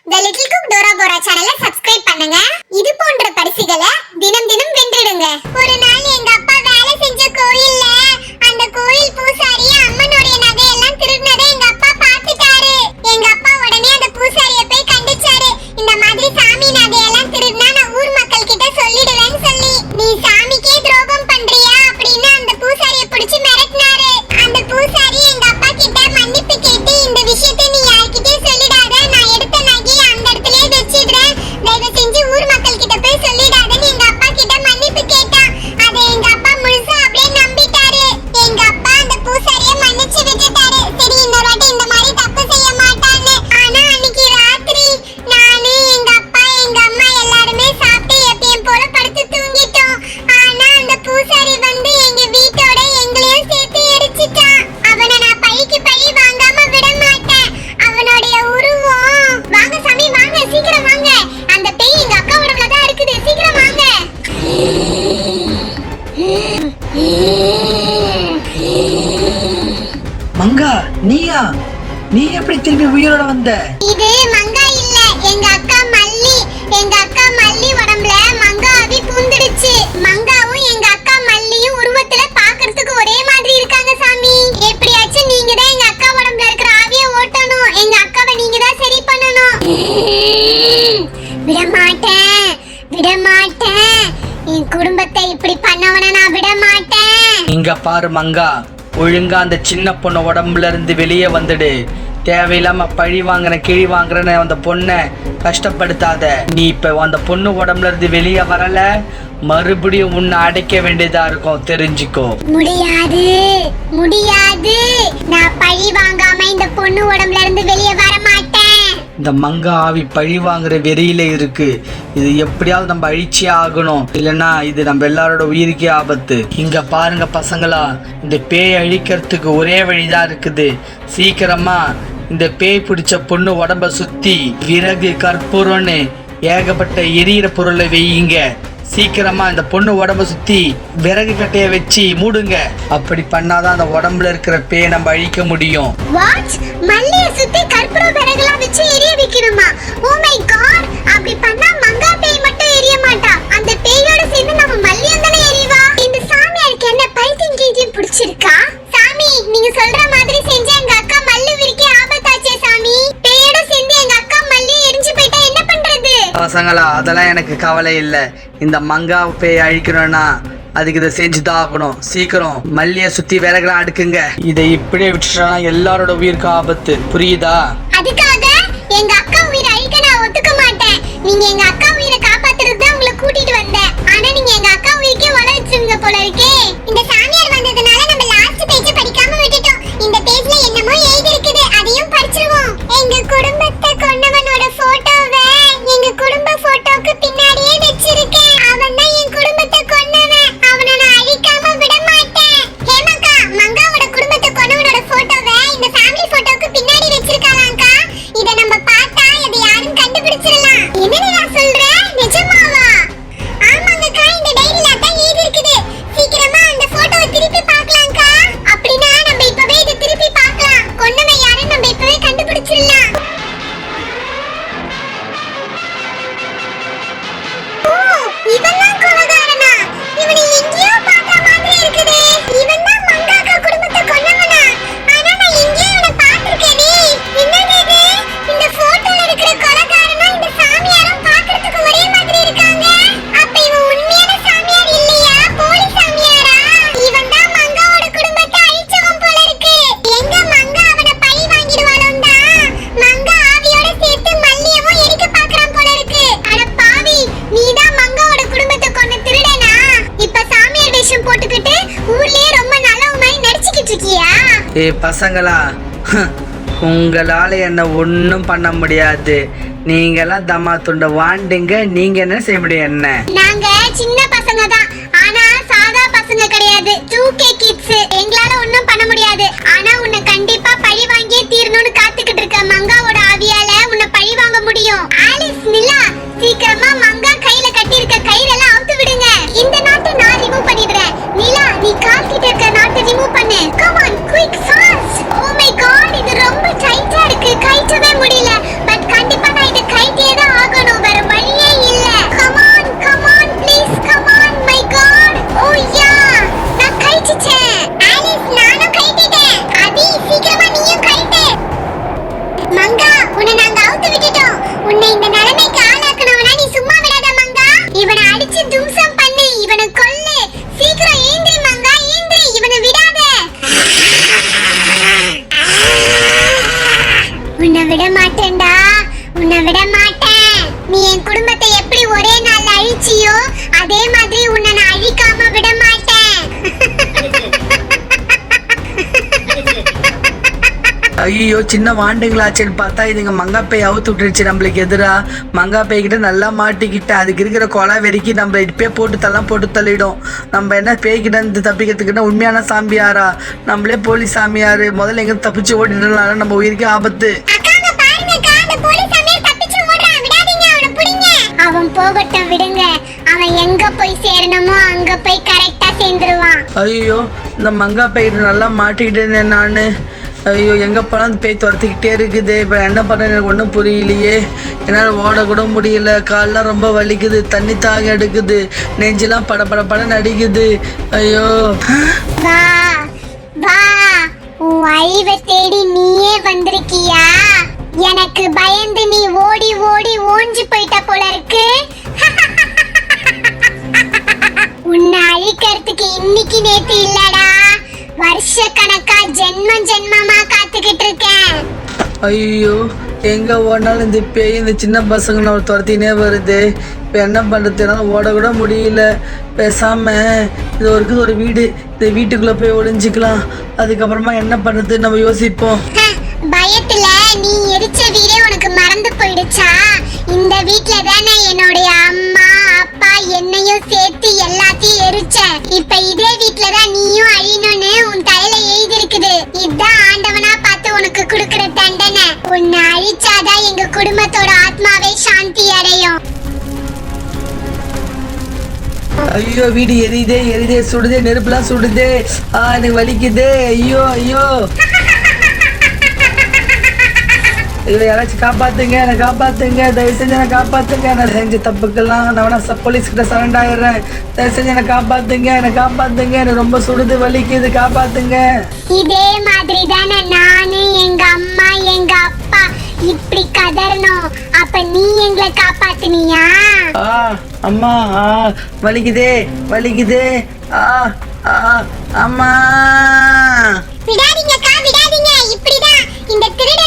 The Little Cook Dora Bora சேனலை subscribe பண்ணுங்க. இது போன்ற பரிசுகளை தினம் தினம் வென்றிடுங்க. ஒரு நாள் எங்க அப்பா வேலை செஞ்ச கோயில்ல அந்த கோயில் பூசாரி அம்மனுடைய நகையெல்லாம் திருடினதை எங்க அப்பா பார்த்துட்டாரு. எங்க அப்பா உடனே அந்த பூசாரியை போய் கண்டிச்சாரு. இந்த மாதிரி சாமி நகையெல்லாம் திருடினா நான் ஊர் மக்கள் கிட்ட சொல்லிடுவேன்னு சொல்லி. நீ சாமிக்கே துரோகம் பண்றியா அப்படின்னு அந்த பூசாரியை பிடிச்சு மிரட்டினாரு. அந்த பூசாரி எங்க அப்பா கிட்ட மன்னிப்பு கேட்டு இந்த விஷயத்தை நீ யார்கிட்டயும் சொல்லிடாத, நான் எடுத்த நகையை அந்த இடத்துலயே வச்சிடுறேன், தயவு செஞ்சு ஊர் மக்கள் கிட்ட போய் சொல்லிடாதன்னு எங்க அப்பா கிட்ட மன்னிப்பு கேட்டான். அதை எங்க அப்பா முழுசா அப்படியே நம்பிட்டாரு. எங்க அப்பா அந்த பூசாரியை மன்னிச்சு விட்டுட்டாரு. சரி இன்னொரு வாட்டி இந்த மாதிரி தப்பு செய்ய மாட்டான்னு. ஆனா அன்னைக்கு ராத்திரி நானு எங்க அப்பா எங்க அம்மா எல்லாருமே சாப்பிட்டு எப்பயும் போல படுத்து தூங்கிட்டோம். ஆனா அந்த பூசாரி வந்து எங்க வீட்டோட எங்களையும் சேர்த்து எரிச்சிட்டான். அவனை நான் பழிக்கு பழி வாங்காம விட மாட்டேன். அவனுடைய உருவம் வாங்க சாமி வாங்க, சீக்கிரம் வாங்க. அந்த பேய் எங்க அக்கா உடம்புல தான் இருக்குது, சீக்கிரம் வாங்க. மங்கா, நீயா? நீ எப்படி திரும்பி உயிரோட வந்த? இது மங்கா இல்ல, எங்க அக்கா மல்லி. எங்க அக்கா மல்லி உடம்புல மங்கா ஆவி பூந்துடுச்சு. மங்காவும் எங்க அக்கா மல்லியும் உருவத்துல பாக்குறதுக்கு ஒரே மாதிரி இருக்காங்க சாமி. எப்படியாச்சும் நீங்க தான் எங்க அக்கா உடம்புல இருக்கிற ஆவியை ஓட்டணும். எங்க அக்காவை நீங்க தான் சரி பண்ணணும். விட மாட்டேன், விட மாட்டேன். என் குடும்பத்தை இப்படி பண்ணவன நான் விட மாட்டேன். இங்க பாரு மங்கா, ஒழுங்கா அந்த சின்ன பொண்ணு உடம்புல இருந்து வெளியே வந்துடு. தேவையில்லாம பழி வாங்குற கிழி வாங்குறன்னு அந்த பொண்ணை கஷ்டப்படுத்தாத. நீ இப்ப அந்த பொண்ணு உடம்புல இருந்து வெளியே வரல, மறுபடியும் உன்னை அடைக்க வேண்டியதா இருக்கும், தெரிஞ்சுக்கோ. முடியாது, முடியாது. நான் பழி வாங்காம இந்த பொண்ணு உடம்புல இருந்து வெளியே வர மாட்டேன். இந்த மங்கா ஆவி பழி வாங்குற வெறியில இருக்கு. இது எப்படியாவது நம்ம அழிச்சே ஆகணும், இல்லைன்னா இது நம்ம எல்லாரோட உயிருக்கே ஆபத்து. இங்க பாருங்க பசங்களா, இந்த பேய் அழிக்கிறதுக்கு ஒரே வழிதான் இருக்குது. சீக்கிரமா இந்த பேய் பிடிச்ச பொண்ணு உடம்ப சுத்தி விறகு கற்பூரம்னு ஏகப்பட்ட எரியிற பொருளை வையுங்க. சீக்கிரமா இந்த பொண்ணு உடம்ப சுத்தி விறகு கட்டைய வச்சு மூடுங்க. அப்படி பண்ணாதான் அந்த உடம்புல இருக்கிற பேயை நம்ம அழிக்க முடியும். வாட்? மல்லிய சுத்தி கற்பூர விறகுலாம் வச்சு எரிய வைக்கணுமா? Oh my god! அப்படி பண்ணா மங்கா பேய் மட்டும் எரிய மாட்டா, அந்த பேயோட சேர்ந்து நம்ம மல்லியும் தானே எரிவா. இந்த சாமியாருக்கு என்ன பைத்தியம் கீஜியம் பிடிச்சிருக்கா? சாமி நீங்க சொல்ற மாதிரி செஞ்சா எங்க அக்கா மல்லி விரிக்கே ஆபத்தாச்சே சாமி. பேயோட சேர்ந்து எங்க அக்கா மல்லி எரிஞ்சு போயிட்டா என்ன பண்றது? பசங்களா, அதெல்லாம் எனக்கு கவலை இல்லை. இந்த மங்கா பேய் அழிக்கணும்னா அதுக்கு இதை செஞ்சுதான் ஆகணும். சீக்கிரம் மல்லிய சுத்தி விறகுலாம் அடுக்குங்க. இதை இப்படியே விட்டுட்டா எல்லாரோட உயிருக்கு ஆபத்து, புரியுதா? அதுக்காக எங்க அக்கா உயிரை அழிக்க நான் ஒத்துக்க மாட்டேன். நீங்க எங்க அக்கா உயிரை காப்பாத்துறதுக்கு தான் உங்களை கூட்டிட்டு வந்தேன். ஆனா நீங்க எங்க அக்கா உயிருக்கே உல வச்சிருங்க போல இருக்கே. இந்த சாமியார் வந்ததுனால நம்ம லாஸ்ட் பேஜ் படிக்காம விட்டுட்டோம். இந்த பேஜ்ல என்னமோ எழுதி இருக்குது, அதையும் படிச்சிருவோம். எங்க குடும்பத்தை கொன்னவனோட போட்டோவை எங்க குடும்ப போட்டோக்கு பின்னாடியே வச்சிருக்கேன். அவன் தான் என் குடும்பத்தை கொன்னவன். அவனை நான் அழிக்காம விட மாட்டேன். ஹேமக்கா, மங்காவோட குடும்பத்தை கொன்னவனோட போட்டோவை இந்த ஃபேமிலி போட்டோக்கு பின்னாடி வச்சிருக்காங்கக்கா. இத நம்ம பார்த்தா இது யாரும் கண்டுபிடிச்சிடலாம். என்ன நான் சொல்றேன், நிஜமாவா? ஆமாங்கக்கா, இந்த டைரியில தான் எழுதி இருக்குது. சீக்கிரமா அந்த போட்டோவை திருப்பி பார்க்கலாம்க்கா. அப்படினா நம்ம இப்பவே இத திருப்பி பார்க்கலாம். கொன்னவன் யாருன்னு நம்ம இப்பவே கண்டுபிடிச்சிடலாம். ஓ, இவன்தான் கொலைகாரனா? இவனை எங்கேயோ பார்த்த மாதிரி இருக்குதே. இவன்தான் மங்காக்கா குடும்பத்தை கொன்னவனா? ஆனா நான் எங்கேயோ இவனை பார்த்திருக்கேனே. என்னது இது? இந்த போட்டோல இருக்கிற கொலைகாரனா இந்த சாமியாரும் பார்க்கிறதுக்கு ஒரே மாதிரி இருக்காங்க. அப்ப இவன் உண்மையான சாமியார் இல்லையா, போலி சாமியாரா? இவன்தான் மங்காவோட குடும்பத்தை அழிச்சவன் போல இருக்கு. எங்க மங்கா அவனை பழி வாங்கிடுவானோன்னு தான் மங்கா ஆவியோட சேர்த்து மல்லியவும் எரிக்க பார்க்கறான் போல இருக்கு. அட பாவி, நீதான் மங்காவோட குடும்பத்தை கொன்ன திருடனா? இப்ப சாமியார் வேஷம் போட்டுக்கிட்டு ஊர்லயே ரொம்ப நல்லவ மாதிரி நடிச்சிட்டு இருக்கியா? பசங்களா, உங்களால என்ன ஒன்றும் பண்ண முடியாது. நீங்கெல்லாம் தம்மா துண்ட வாண்டுங்க. நீங்க என்ன செய்ய முடியும்? என்ன, நாங்க சின்ன பசங்க தான், ஆனா சாதா பசங்க கிடையாது, 2K கிட்ஸ். எங்களால ஒண்ணும் பண்ண முடியாது. ஆனா உன்னை கண்டிப்பா பழி வாங்கியே தீரணும்னு காத்துக்கிட்டு இருக்க மங்காவோட ஆவியால உன்னை பழி வாங்க முடியும். ஆலிஸ், நிலா, சீக்கிரமா மங்கா கையில கட்டி இருக்க கயிறெல்லாம் அவுத்து விடுங்க. இந்த நாட்டை நான் ரிமூவ் பண்ணிடுறேன். நிலா, நீ கால் கிட்ட இருக்க நாட்டை ரிமூவ் பண்ணு. Come on, quick, fast. Oh my god, இது ரொம்ப டைட்டா இருக்கு, கழட்டவே முடியல. பட் கண்டிப்பா நான் இத உன்னை விட மாட்டேன்டா, உன்னை விட மாட்டேன். நீ என் குடும்பத்தை எப்படி ஒரே நாள்ல அழிச்சியோ அதே மாதிரி உன்னை நான் அழிக்காம விட மாட்டேன். ஐயோ சின்ன வாண்டுங்களாச்சேன்னு பார்த்தா இதுங்க மங்காப்பை அவுத்து விட்டுருச்சு நம்மளுக்கு எதிரா. மங்காப்பை கிட்ட நல்லா மாட்டிக்கிட்டு அதுக்கு இருக்கிற கொலை வெறிக்கி நம்ம இப்பே போட்டு தள்ளிடும். நம்ம என்ன பேய்கிட்ட இருந்து தப்பிக்கிறதுக்குன்னா உண்மையான சாமியாரா? நம்மளே போலி சாமியாரு. முதல்ல எங்க தப்பிச்சு ஓடினால நம்ம உயிருக்கு ஆபத்து. அவன் போகட்டும், விடுங்க. அவன் எங்க போய் சேரணுமோ அங்க போய் கரெக்டா சேர்ந்துருவான். ஐயோ இந்த மங்காப்பை நல்லா மாட்டிக்கிட்டேனே நானு. ஐயோ எங்கே போனால் அந்த பேய் துரத்திக்கிட்டே இருக்குது. இப்போ என்ன பண்ண எனக்கு ஒன்றும் புரியலையே. என்னால் ஓடக்கூட முடியல. கால்லாம் ரொம்ப வலிக்குது, தண்ணி தாக எடுக்குது, நெஞ்செல்லாம் பட அடிக்குது. ஐயோ வா வா, உன் அழிவை தேடி நீயே வந்திருக்கியா? எனக்கு பயந்து நீ ஓடி ஓடி ஓஞ்சி போயிட்ட போல இருக்கு. உன்னை அழிக்கிறதுக்கு இன்னைக்கு நேத்து இல்லடா, வருஷ கணக்கா ஜென்மமா காத்துக்கிட்டு இருக்கேன். ஐயோ எங்கே ஓடினாலும் இந்த பேய் இந்த சின்ன பசங்க நம்ம துரத்தினே வருது. இப்போ என்ன பண்ணுறது? என்னால் ஓடக்கூட முடியல. பேசாமல் இது ஒரு வீடு, இந்த வீட்டுக்குள்ளே போய் ஒளிஞ்சிக்கலாம். அதுக்கப்புறமா என்ன பண்ணுறது நம்ம யோசிப்போம். பயத்துல நீ எரிச்ச வீடே உனக்கு மறந்து போயிடுச்சா? இந்த வீட்ல தானே என்னுடைய அம்மா அப்பா என்னையும் சேர்த்து எல்லாத்தையும் எரிச்சேன். இப்ப இதே வீட்ல தான் நீயும் அழியணும்னு உன் தலையில எழுதி இருக்குது. இதான் ஆண்டவனா பார்த்து உனக்கு கொடுக்கிற தண்டனை. உன்னை அழிச்சாதான் எங்க குடும்பத்தோட ஆத்மாவே சாந்தி அடையும். ஐயோ வீடு எரியுதே சுடுதே, நெருப்புலாம் சுடுதே. எனக்கு வலிக்குதே. ஐயோ ஐயோ ஐயோ யாராச்சும் காப்பாத்துங்க, என்னை காப்பாத்துங்க, தயவு செஞ்சு என்னை காப்பாத்துங்க. நான் செஞ்ச தப்புக்கெல்லாம் நான் வேணா போலீஸ்கிட்ட சரண்டர் ஆயிடுறேன். தயவு செஞ்சு என்னை காப்பாத்துங்க, எனக்கு ரொம்ப சுடுது, வலிக்குது, காப்பாத்துங்க. இதே மாதிரி தானே நானு எங்க அம்மா எங்க அப்பா இப்படி கதறணும். அப்ப நீ எங்களை காப்பாத்துனியா? அம்மா வலிக்குதே. அம்மா விடாதீங்கக்கா, விடாதீங்க. இப்படிதான் இந்த திருட